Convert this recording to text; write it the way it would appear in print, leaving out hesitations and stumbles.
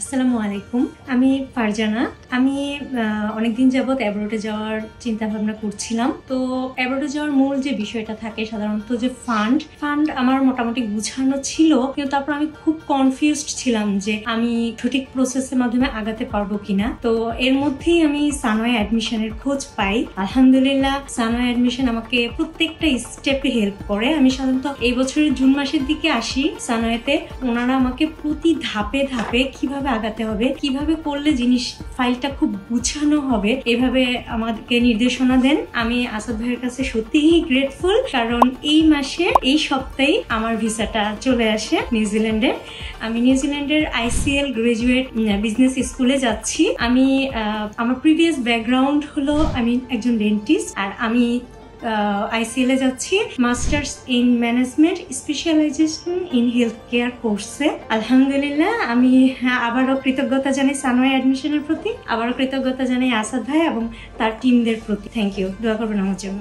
আসসালামু আলাইকুম। আমি ফারজানা। আমি অনেকদিন যাবত অ্যাব্রোডে যাওয়ার চিন্তা ভাবনা করছিলাম। তো অ্যাব্রোডে যাওয়ার মূল যে বিষয়টা থাকে সাধারণত যে ফান্ড আমার মোটামুটি গুছানো ছিল, কিন্তু তারপর আমি খুব কনফিউজড ছিলাম যে আমি সঠিক প্রসেসের মাধ্যমে আগাতে পারবো কিনা। তো এর মধ্যেই আমি সানোয়া অ্যাডমিশনের খোঁজ পাই। আলহামদুলিল্লাহ সানোয়া অ্যাডমিশন আমাকে প্রত্যেকটা স্টেপে হেল্প করে। আমি সাধারণত এই বছরের জুন মাসের দিকে আসি সানোয়াতে। ওনারা আমাকে প্রতি ধাপে ধাপে কিভাবে আগাতে হবে, কিভাবে করলে জিনিস ফাইলটা খুব গুছানো হবে, এভাবে আমাদেরকে নির্দেশনা দেন। আমি আসাদ ভাইয়ের কাছে সত্যিই গ্রেটফুল, কারণ এই মাসে এই সপ্তাহে আমার ভিসাটা চলে আসে নিউজিল্যান্ডে। আমি নিউজিল্যান্ডের ICL গ্রাজুয়েট বিজনেস স্কুলে যাচ্ছি। আমি আমার প্রিভিয়াস ব্যাকগ্রাউন্ড হলো আমি একজন ডেন্টিস্ট, আর আমি ICL এ যাচ্ছি masters in management specialization in health care কোর্সে। আলহামদুলিল্লাহ আমি আবারও কৃতজ্ঞতা জানাই সানোয়া অ্যাডমিশনের প্রতি, আবারও কৃতজ্ঞতা জানাই আসাদ ভাই এবং তার টিমদের প্রতি। Thank you. দোয়া করবেন আমার জন্য।